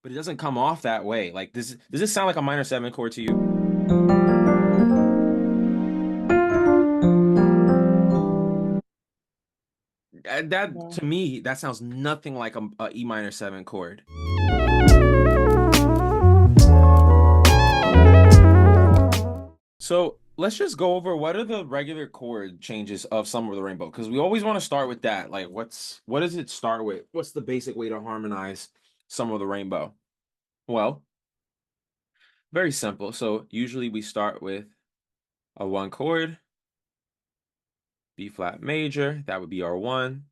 but it doesn't come off that way. Like this, does this sound like a minor 7 chord to you? That Yeah. to me, that sounds nothing like a E minor 7 chord. So let's just go over what are the regular chord changes of Summer of the Rainbow, because we always want to start with that. Like, what does it start with? What's the basic way to harmonize Summer of the Rainbow? Well, very simple. So usually we start with a 1 chord, B flat major, that would be our 1.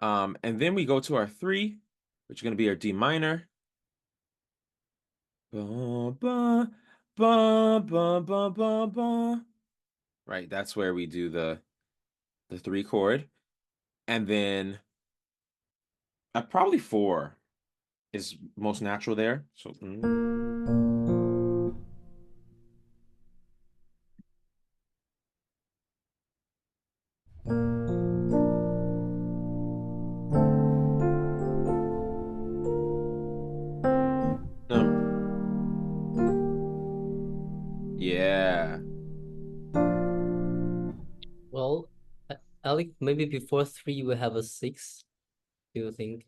And then we go to our 3, which is going to be our D minor. Ba, ba, ba, ba, ba, ba, ba. Right, that's where we do the 3 chord. And then probably 4 is most natural there. So um, yeah. Well, Alec, maybe before 3 we have a 6, do you think?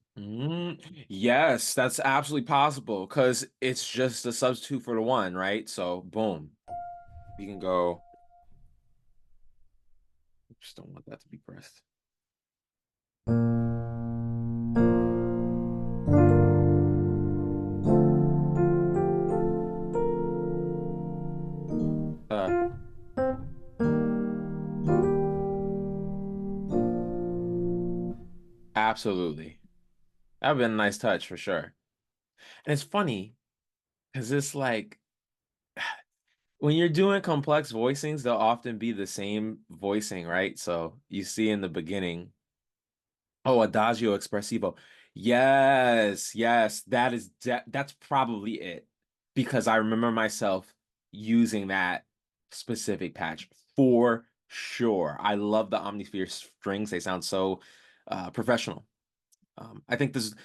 Yes, that's absolutely possible because it's just a substitute for the 1, right? So boom, we can go. Just don't want that to be pressed. Uh, Absolutely. That would have been a nice touch for sure. And it's funny because it's like when you're doing complex voicings, they'll often be the same voicing, right? So you see in the beginning, oh, Adagio Espressivo. Yes, yes, that's probably it. Because I remember myself using that specific patch for sure. I love the Omnisphere strings. They sound so professional. I think this is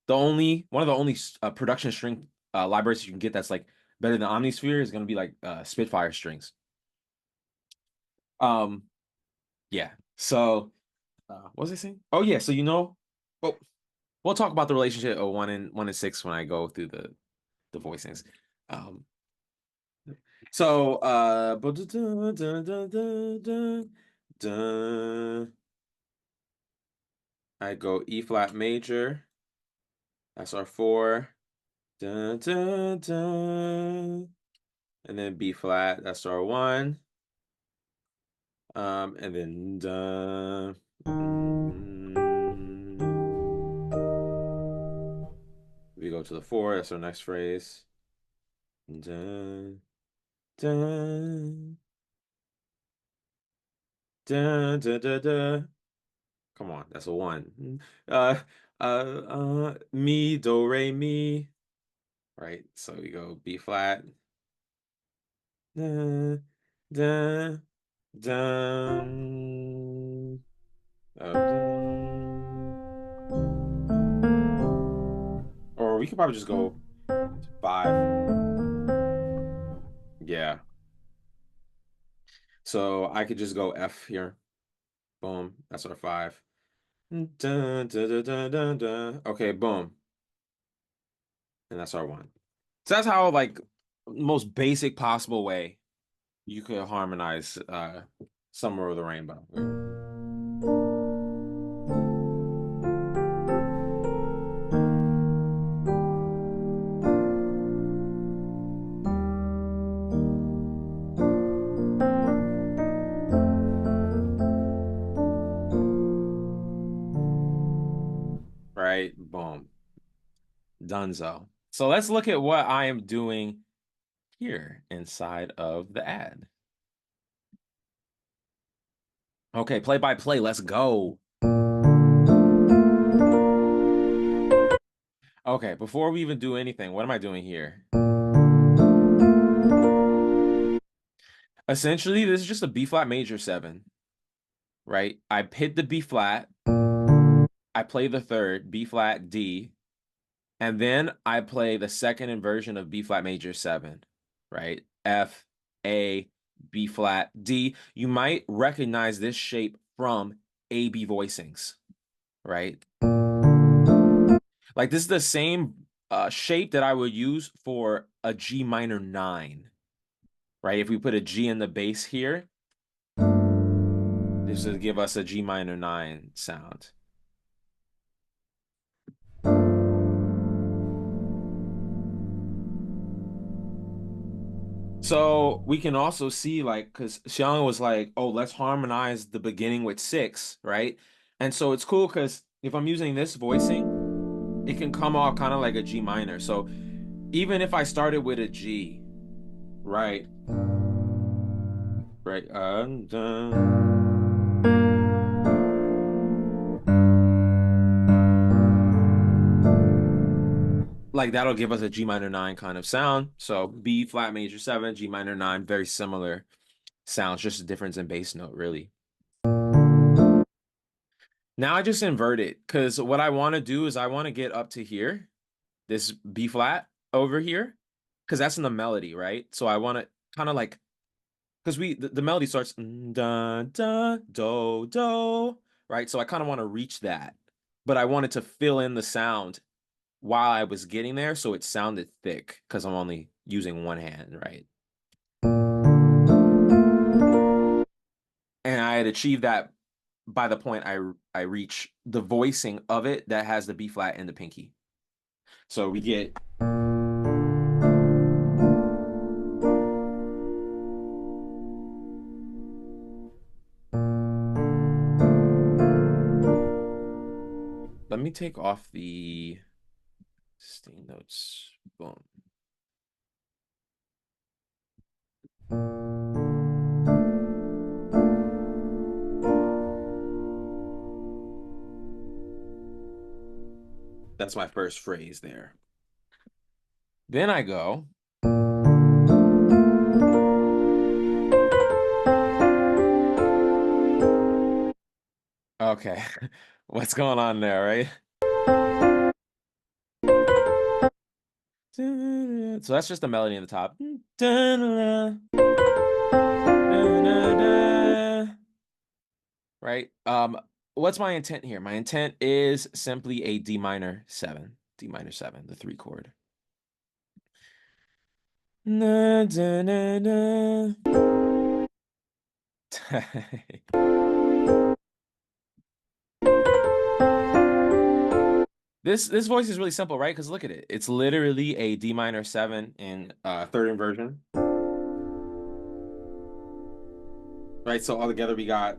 the only one of the only production string libraries you can get that's like better than Omnisphere is going to be like Spitfire strings. Um, yeah. So, what was I saying? Oh yeah. So well, we'll talk about the relationship of 1 and 6 when I go through the voicings. Um, so I go E flat major. That's our 4. Dun, dun, dun. And then B flat, that's our 1. And then we go to the 4, that's our next phrase. Dun, dun, dun, dun, dun, dun. Come on, that's a 1. Mi, do, re, mi. Right, so we go B flat. Dun, dun, dun. Dun. Or we could probably just go 5. Yeah. So I could just go F here. Boom. That's our 5. Dun, dun, dun, dun, dun, dun. Okay, boom. And that's our 1. So that's how like most basic possible way you could harmonize Summer of the Rainbow. Right? Boom. Dunzo. So let's look at what I am doing here inside of the ad. Okay, play by play. Let's go. Okay, before we even do anything, what am I doing here? Essentially, this is just a B flat major 7, right? I hit the B flat. I play the 3rd, B flat, D. And then I play the second inversion of B flat major 7, right? F, A, B flat, D. You might recognize this shape from A-B voicings, right? Like this is the same shape that I would use for a G minor 9, right? If we put a G in the bass here, this would give us a G minor 9 sound. So we can also see like, because Xiang was like, oh, let's harmonize the beginning with 6, right? And so it's cool because if I'm using this voicing, it can come off kind of like a G minor. So even if I started with a G, right? Right. Like that'll give us a G minor 9 kind of sound. So B flat major 7, G minor 9, very similar sounds, just a difference in bass note, really. Now I just invert it because what I want to do is I want to get up to here, this B flat over here, because that's in the melody, right? So I want to kind of like, because the melody starts da da do do, right? So I kind of want to reach that, but I wanted to fill in the sound while I was getting there, so it sounded thick because I'm only using one hand, right? And I had achieved that by the point I reach the voicing of it that has the B flat and the pinky. So we get let me take off the sting notes. Boom. That's my first phrase there. Then I go. Okay. What's going on there, right? So that's just the melody in the top. Right? What's my intent here? My intent is simply a D minor 7. D minor 7, the 3 chord. This voice is really simple, right? Because look at it. It's literally a D minor 7 in third inversion. Right? So all together we got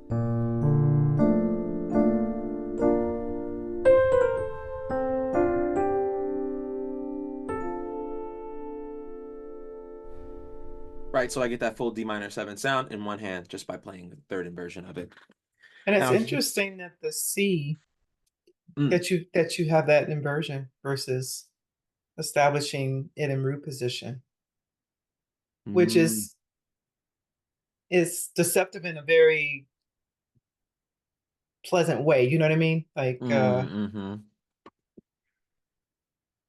right. So I get that full D minor 7 sound in one hand just by playing the third inversion of it. And it's Now, interesting that the C mm, that you have that inversion versus establishing it in root position, which mm, is deceptive in a very pleasant way. You know what I mean? mm-hmm,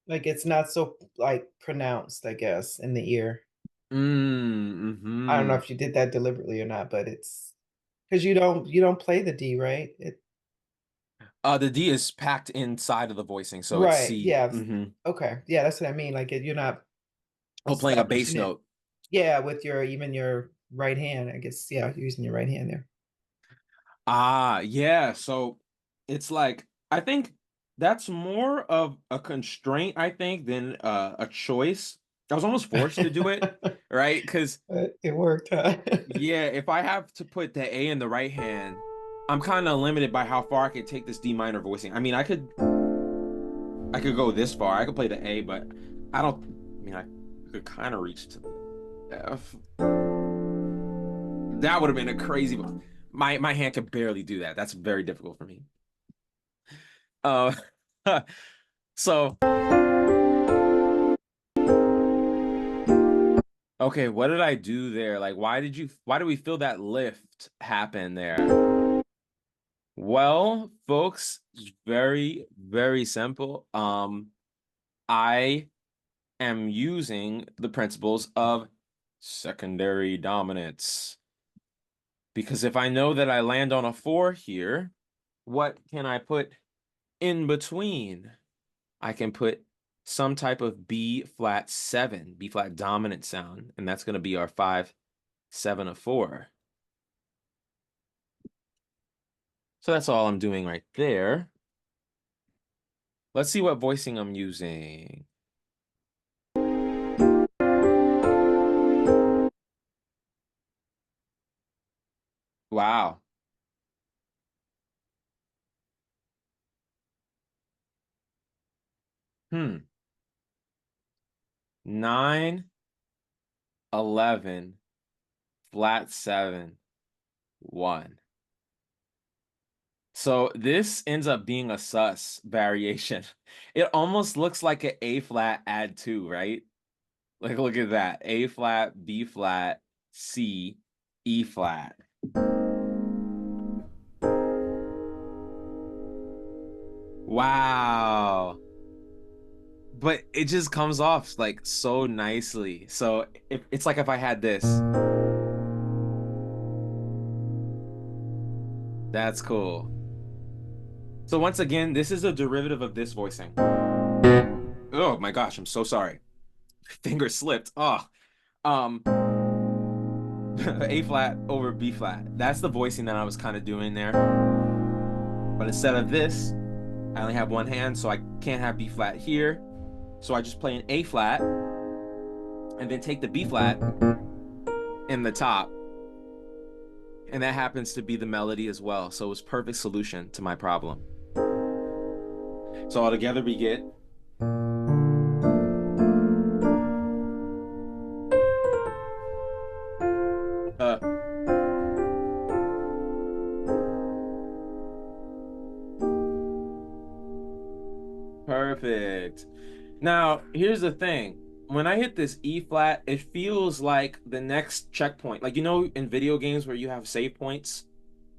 Like it's not so like pronounced, I guess, in the ear. I don't know mm-hmm. if you did that deliberately or not, but it's because you don't play the D, right? The D is packed inside of the voicing, so it's Right, C. yeah. Mm-hmm. Okay. Yeah, that's what I mean. Like you're not Oh, playing a bass establishing it. note. Yeah, with your even your right hand, I guess. Yeah, you're using your right hand there. Ah, yeah. So it's like I think that's more of a constraint, I think, than a choice. I was almost forced to do it, right? Because But it worked, huh? yeah, if I have to put the A in the right hand, I'm kind of limited by how far I could take this D minor voicing. I mean, I could go this far. I could play the A, but I don't. I mean, I could kind of reach to the F. That would have been a crazy. My hand could barely do that. That's very difficult for me. Uh, so okay, what did I do there? Like, why did we feel that lift happen there? Well, folks, it's very, very simple. I am using the principles of secondary dominance. Because if I know that I land on a 4 here, what can I put in between? I can put some type of B flat 7, B flat dominant sound, and that's going to be our 5, 7, a 4. So that's all I'm doing right there. Let's see what voicing I'm using. Wow. Hmm. 9, 11, flat 7, 1. So this ends up being a sus variation. It almost looks like an A flat add 2, right? Like, look at that. A flat, B flat, C, E flat. Wow. But it just comes off like so nicely. So if it's like if I had this. That's cool. So once again, this is a derivative of this voicing. Oh my gosh, I'm so sorry. Finger slipped. Oh. A flat over B flat. That's the voicing that I was kind of doing there. But instead of this, I only have one hand, so I can't have B flat here. So I just play an A flat and then take the B flat in the top. And that happens to be the melody as well. So it was perfect solution to my problem. So all together we get uh perfect. Now, here's the thing. When I hit this E flat, it feels like the next checkpoint. Like, you know, in video games where you have save points,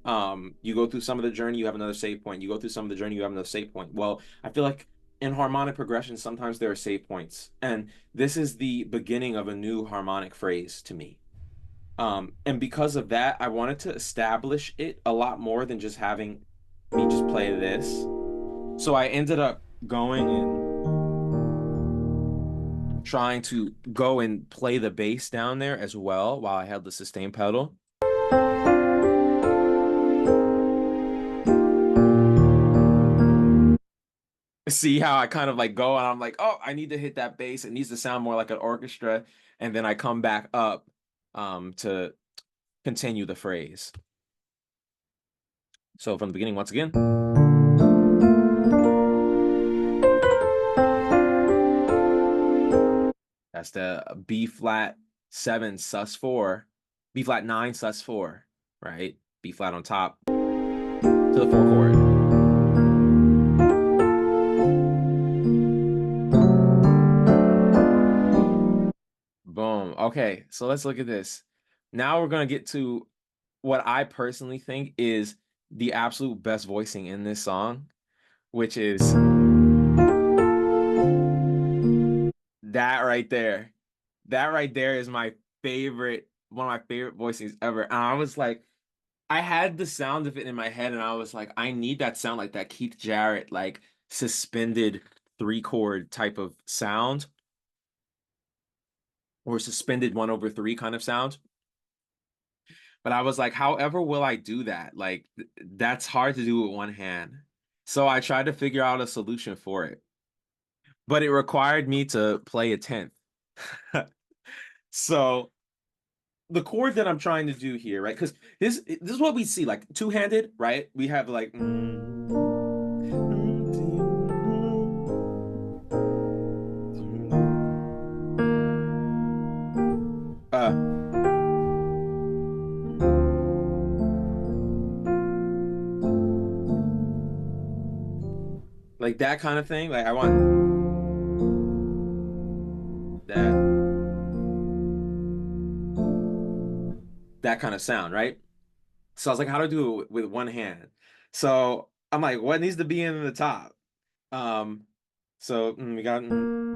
you go through some of the journey, you have another save point. You go through some of the journey, you have another save point. Well, I feel like in harmonic progression, sometimes there are save points. And this is the beginning of a new harmonic phrase to me. And because of that, I wanted to establish it a lot more than just having me just play this. So I ended up going and trying to go and play the bass down there as well while I held the sustain pedal. See how I kind of like go and I'm like, oh, I need to hit that bass. It needs to sound more like an orchestra. And then I come back up to continue the phrase. So from the beginning, once again. That's the B flat 7 sus 4, B flat 9 sus 4, right? B flat on top to the 4 chord. Boom. Okay, so let's look at this. Now we're going to get to what I personally think is the absolute best voicing in this song, which is that right there. That right there is my favorite, one of my favorite voicings ever. And I was like, I had the sound of it in my head, and I was like, I need that sound like that Keith Jarrett, like suspended 3-chord type of sound, or suspended 1/3 kind of sound. But I was like, however will I do that? Like, that's hard to do with one hand. So I tried to figure out a solution for it. But it required me to play a 10th. So the chord that I'm trying to do here, right? Because this is what we see, like two-handed, right? We have like like that kind of thing. Like I want that kind of sound, right? So I was like, how do I do it with one hand? So I'm like, what needs to be in the top? So we got. And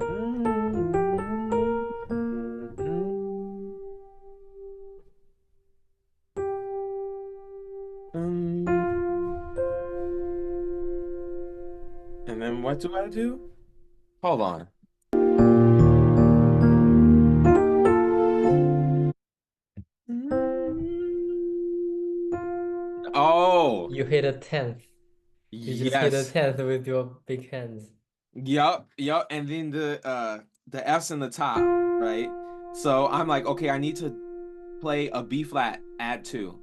then what do I do? Hold on. Oh, You hit a 10th. You just hit a yes. 10th with your big hands. Yup, yup. And then the F's in the top, right? So I'm like, okay, I need to play a B flat, add two,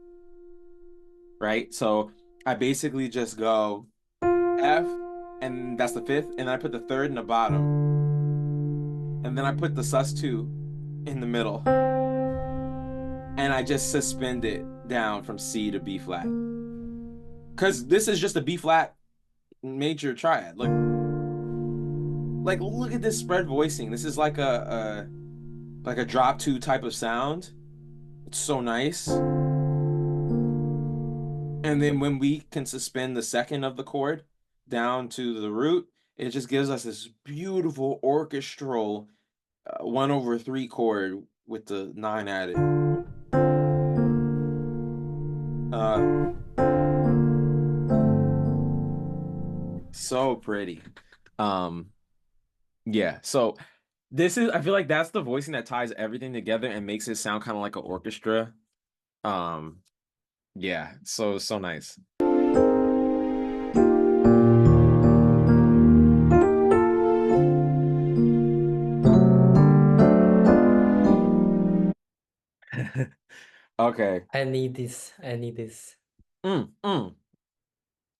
right? So I basically just go F, and that's the fifth, and then I put the third in the bottom, and then I put the sus2 in the middle, and I just suspend it down from C to B flat. Because this is just a B flat major triad. Look at this spread voicing. This is like a drop two type of sound. It's so nice. And then when we can suspend the second of the chord down to the root, it just gives us this beautiful orchestral 1/3 chord with the 9 added. So pretty. Um, yeah. So this is, I feel like that's the voicing that ties everything together and makes it sound kind of like an orchestra. Um, yeah. So nice. Okay. I need this. I need this. Mm.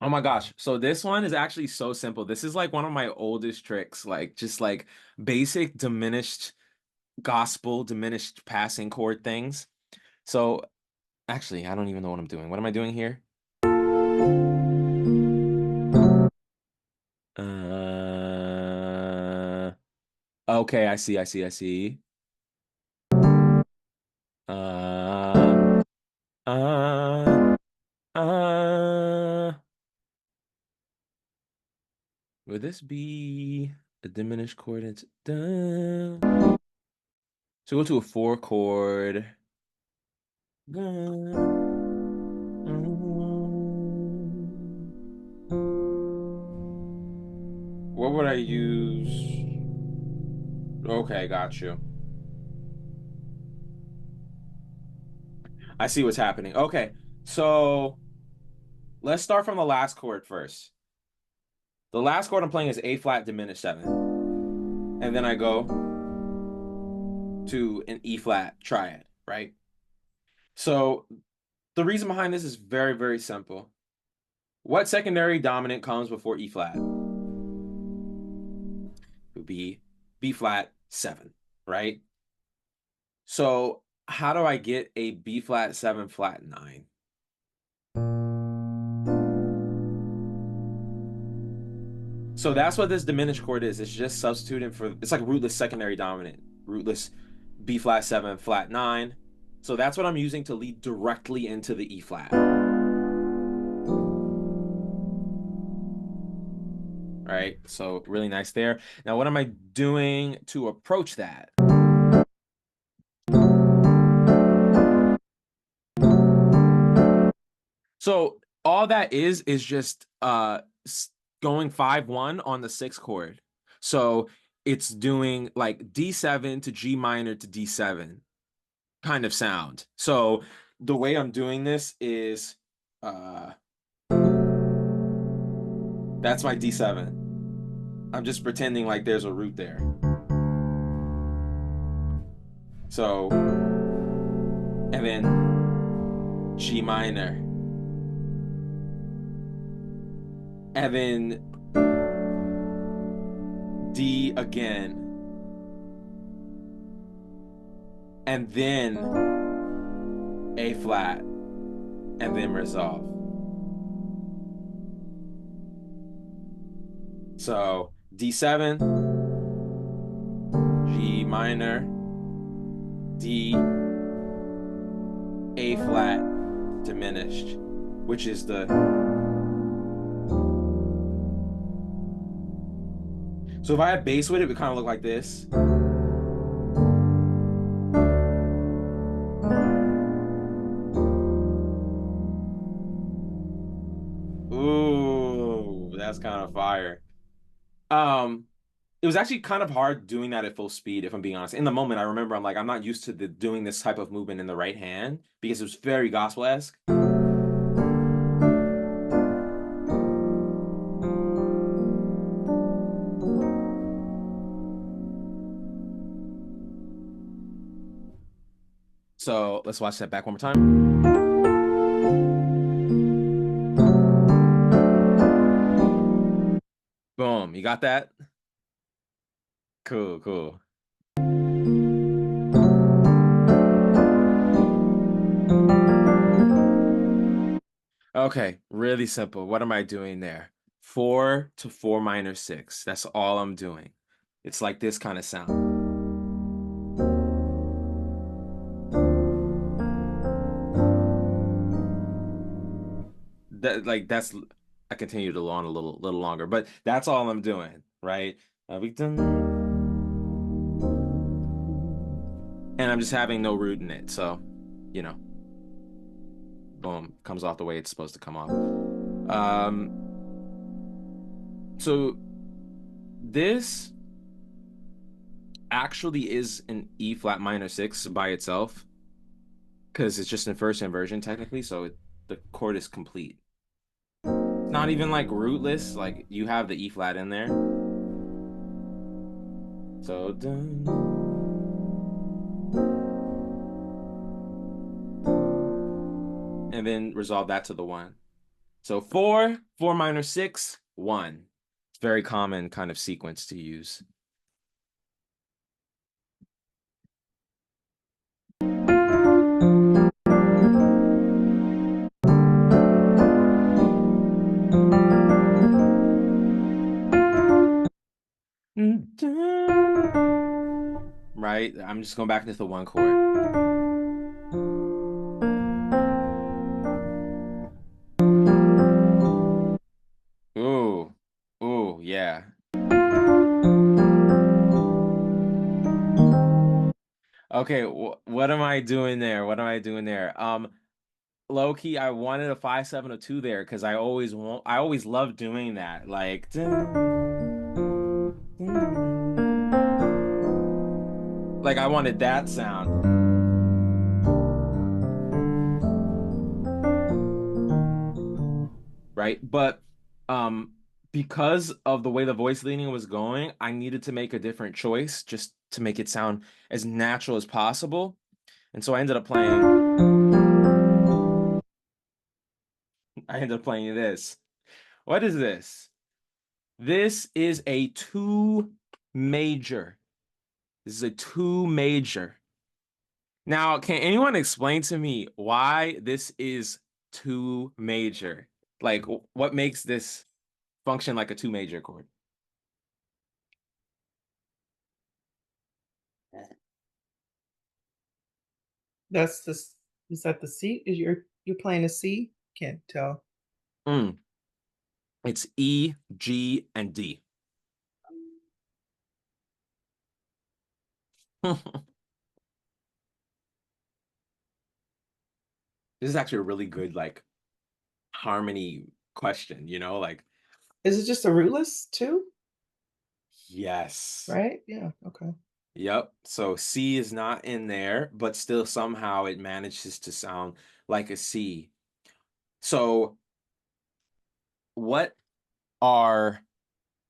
Oh my gosh. So this one is actually so simple. This is like one of my oldest tricks, like just like basic diminished gospel, diminished passing chord things. So actually, I don't even know what I'm doing. What am I doing here? Okay, I see. Uh, uh, uh, would this be a diminished chord? It's dun. So go to a 4 chord. What would I use? Okay, got you. I see what's happening. Okay, so let's start from the last chord first. The last chord I'm playing is A flat diminished 7. And then I go to an E flat triad, right? So the reason behind this is very, very simple. What secondary dominant comes before E flat? It would be B flat 7, right? So how do I get a B flat 7 flat 9? So that's what this diminished chord is. It's just substituting for, it's like rootless secondary dominant, rootless B flat 7 flat 9. So that's what I'm using to lead directly into the E flat. Right? So really nice there. Now, what am I doing to approach that? So all that is just going 5-1 on the 6th chord. So it's doing like D7 to G minor to D7 kind of sound. So the way I'm doing this is that's my D7. I'm just pretending like there's a root there. So, and then G minor. And then D again. And then A flat. And then resolve. So D7, G minor, D, A flat, diminished, which is the. So if I had bass with it, it would kind of look like this. Ooh, that's kind of fire. Um, it was actually kind of hard doing that at full speed, if I'm being honest. In the moment, I remember I'm like, I'm not used to doing this type of movement in the right hand because it was very gospel-esque. So let's watch that back one more time. Boom, you got that? Cool, cool. Okay, really simple. What am I doing there? 4 to 4 minor 6. That's all I'm doing. It's like this kind of sound. That's I continue to on a little longer, but that's all I'm doing, right? We done, and I'm just having no root in it, so you know, boom, comes off the way it's supposed to come off. So this actually is an E flat minor 6 by itself because it's just in first inversion technically, so the chord is complete. It's not even like rootless, like you have the E flat in there. So dun, and then resolve that to the 1. So 4, 4 minor 6, 1. It's very common kind of sequence to use. Right? I'm just going back into the 1 chord. Ooh. Ooh, yeah. Okay, what am I doing there? What am I doing there? Low key, I wanted a 5/7 or 2 there because I always love doing that. Like like I wanted that sound. Right? But um because of the way the voice leaning was going, I needed to make a different choice just to make it sound as natural as possible. And so I ended up playing this. What is this? This is a 2 major. This is a 2 major. Now, can anyone explain to me why this is 2 major? Like, what makes this function like a 2 major chord? That's this. Is that the C? Is you're playing a C? Can't tell. Mm, it's E, G, and D. This is actually a really good like harmony question, you know? Like, Is it just a rootless too? yes. Right? Yeah. Okay. Yep. So C is not in there, but still somehow it manages to sound like a C. So what are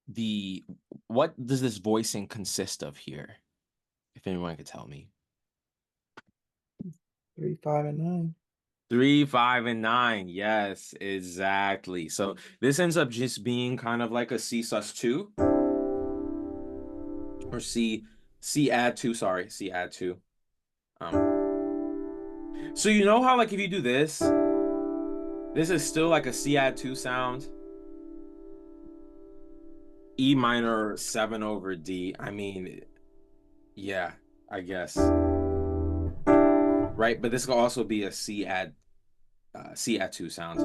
the what does this voicing consist of here? If anyone could tell me. 3, 5, and 9. 3, 5, and 9. Yes, exactly. So this ends up just being kind of like a C sus2 or C add 2, sorry, C add 2. So you know how like if you do this is still like a C add 2 sound. E minor 7 over D. I mean, yeah, I guess. Right, but this could also be a C add 2 sound.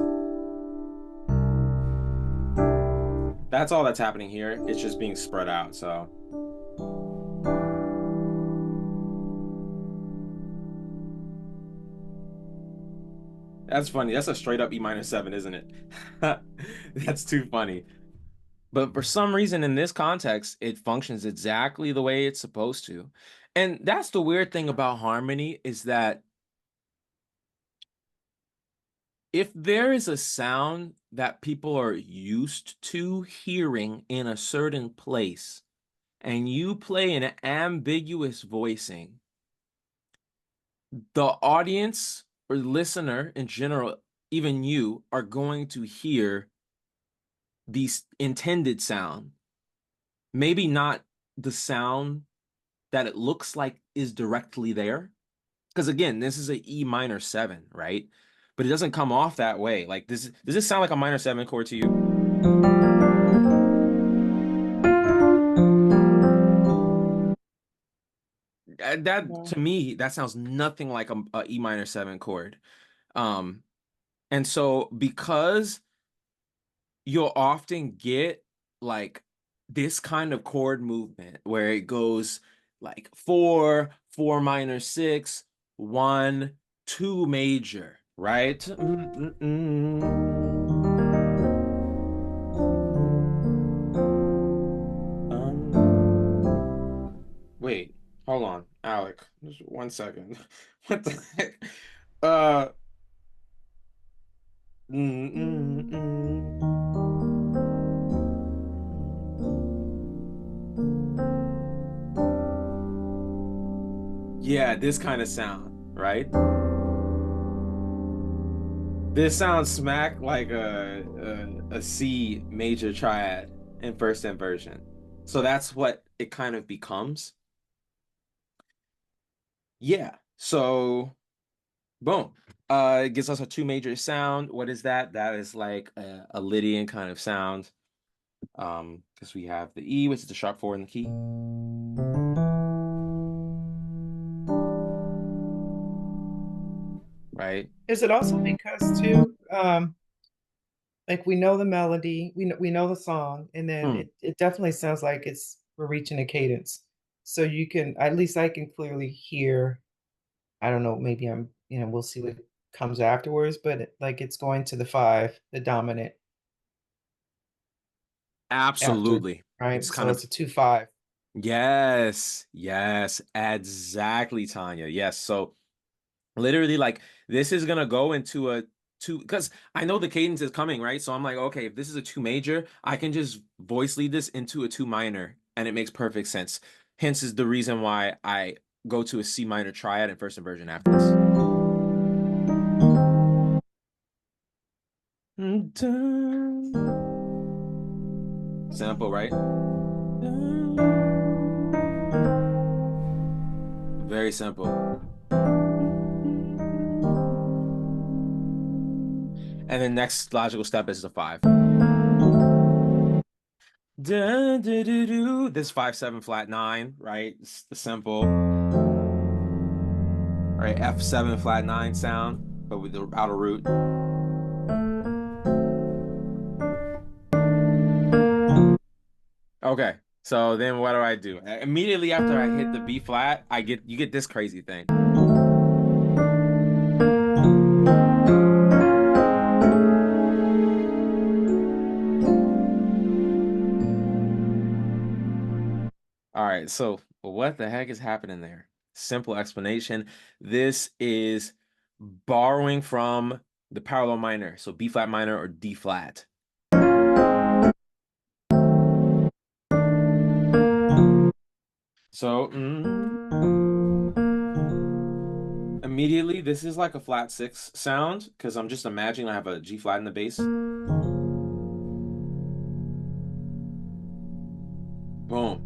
That's all that's happening here. It's just being spread out, so. That's funny. That's a straight up E minor 7, isn't it? That's too funny. But for some reason in this context, it functions exactly the way it's supposed to. And that's the weird thing about harmony is that if there is a sound that people are used to hearing in a certain place, and you play an ambiguous voicing, the audience or listener in general, even you, are going to hear the intended sound. Maybe not the sound that it looks like is directly there. Because again, this is a E minor 7, right? But it doesn't come off that way. Like this, does this sound like a minor 7 chord to you? That No. to me, that sounds nothing like a E minor 7 chord. Um, and so because you'll often get like this kind of chord movement where it goes like 4, 4 minor 6, 1, 2 major, right? Wait, hold on, Alec. Just 1 second. What the heck? Uh, mm, mm, mm. Yeah, this kind of sound, right? This sounds smack like a C major triad in first inversion. So that's what it kind of becomes. Yeah. So boom. It gives us a 2 major sound. What is that? That is like a Lydian kind of sound. Because we have the E, which is the sharp 4 in the key. Right? Is it also because too, like we know the melody, we know the song, and then Hmm. it definitely sounds like we're reaching a cadence. So you can, at least I can clearly hear, I don't know, maybe we'll see what comes afterwards, but like it's going to the 5, the dominant after, Absolutely. right? It's kind So of it's a 2-5. yes, yes, exactly, Tanya. Yes. So literally, like this is gonna go into a 2 because I know the cadence is coming, right? So I'm like, okay, if this is a 2 major, I can just voice lead this into a 2 minor, and it makes perfect sense. Hence is the reason why I go to a C minor triad and first inversion after this. Sample, right? Very simple. And then next logical step is the 5. This 5/7 flat 9, right? It's the simple, right? F7 flat 9 sound, but with the outer root. Okay, so then what do? Immediately after I hit the B flat, you get this crazy thing. All right, so what the heck is happening there? Simple explanation. This is borrowing from the parallel minor, so B flat minor or D flat. So immediately, this is like a flat 6 sound because I'm just imagining I have a G flat in the bass. Boom.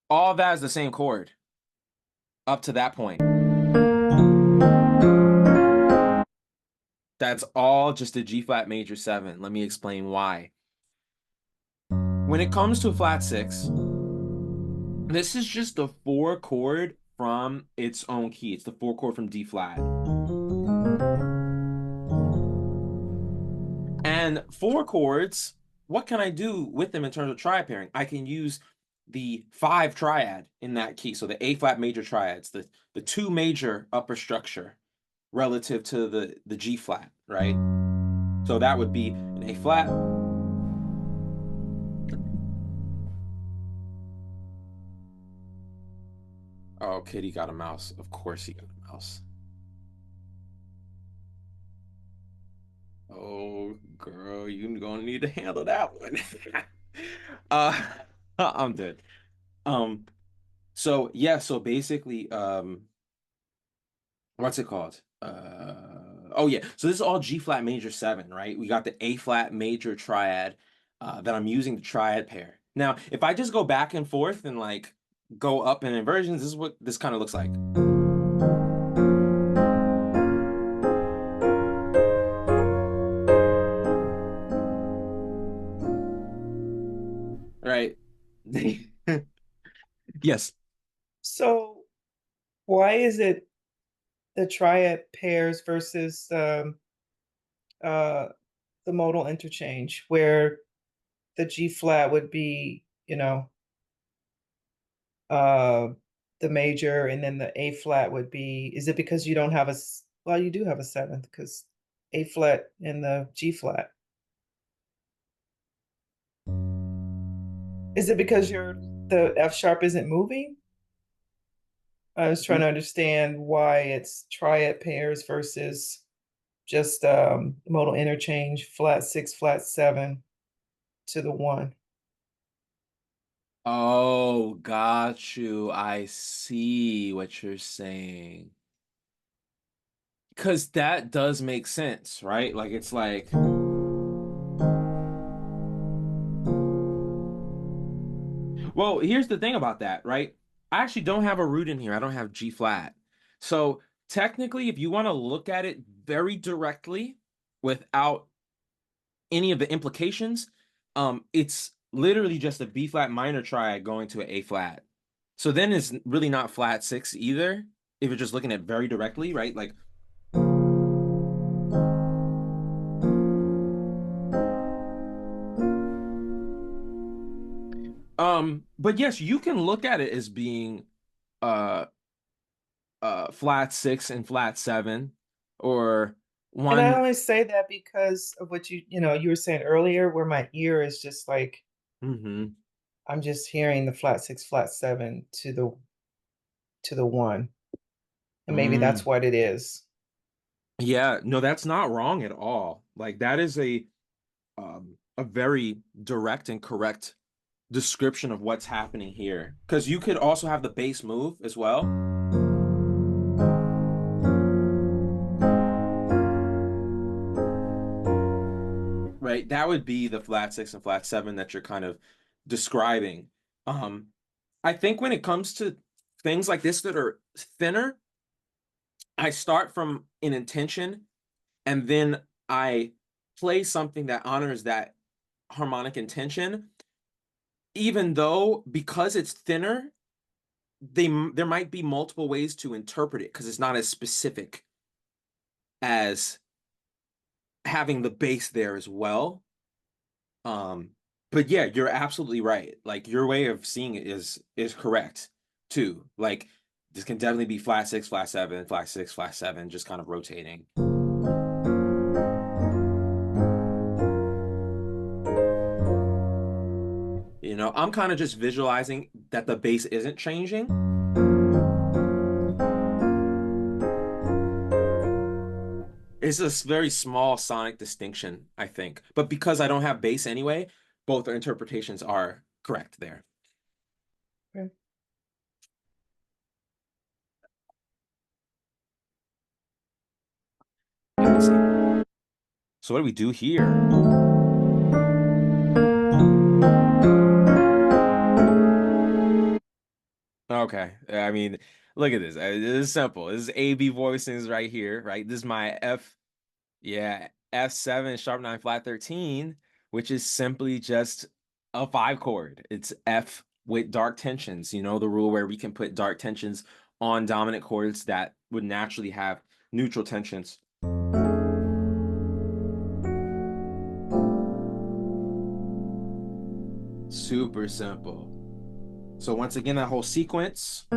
All that is the same chord up to that point. That's all just a G flat major 7. Let me explain why. when it comes to flat six, this is just the 4 chord from its own key. It's the 4 chord from D flat. And 4 chords, what can I do with them in terms of triad pairing? I can use the 5 triad in that key. So the A flat major triads, the 2 major upper structure relative to the G flat, right? So that would be an A flat. Oh, Kitty got a mouse. Of course he got a mouse. Oh, girl, you gonna need to handle that one. uh, I'm dead. So yeah, so basically, what's it called? Oh yeah, so this is all G flat major 7, right? We got the A flat major triad that I'm using the triad pair. Now, if I just go back and forth and like go up in inversions, this is what this kind of looks like. Right? Yes. So why is it the triad pairs versus uh, the modal interchange, where the G flat would be, uh, the major, and then the A flat would be, is it because you don't have well, you do have a seventh, because A flat and the G flat. Is it because the F sharp isn't moving? I was trying to understand why it's triad pairs versus just modal interchange, flat 6, flat 7 to the 1. Oh, got you. I see what you're saying. Because that does make sense, right? Like, it's like, well, here's the thing about that, right? I actually don't have a root in here. I don't have G flat. So technically, if you want to look at it very directly without any of the implications, it's literally just a B flat minor triad going to an A flat. So then it's really not flat 6 either, if you're just looking at very directly, right? Like, but yes, you can look at it as being uh flat 6 and flat 7, or And I one. only say that because of what you were saying earlier, where my ear is just like, Hmm. I'm just hearing the flat 6, flat 7 to the 1. And maybe that's Mm. what it is. Yeah, no, that's not wrong at all. Like that is a very direct and correct description of what's happening here. Because you could also have the bass move as well. Right? That would be the flat 6 and flat 7 that you're kind of describing. Um, I think when it comes to things like this that are thinner, I start from an intention and then I play something that honors that harmonic intention, even though because it's thinner, there might be multiple ways to interpret it because it's not as specific as having the bass there as well. Um, but yeah, you're absolutely right. Like your way of seeing it is correct too. Like this can definitely be flat 6, flat 7, flat 6, flat 7, just kind of rotating. You know, I'm kind of just visualizing that the bass isn't changing. It's a very small sonic distinction, I think. But because I don't have bass anyway, both interpretations are correct there. Okay. Yeah, let's see. So what do we do here? Okay. I mean, look at this. This is simple. This is A B voicings right here, right? This is my F, yeah, F7 sharp 9 flat 13, which is simply just a 5 chord. It's F with dark tensions. You know the rule where we can put dark tensions on dominant chords that would naturally have neutral tensions. Super simple. So once again, that whole sequence.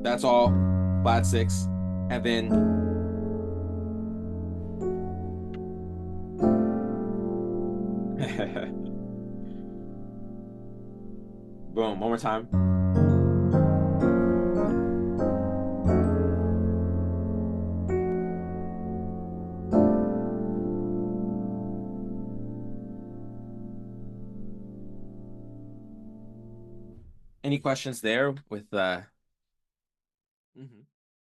That's all flat 6. And then boom, one more time. Any questions there with Mhm.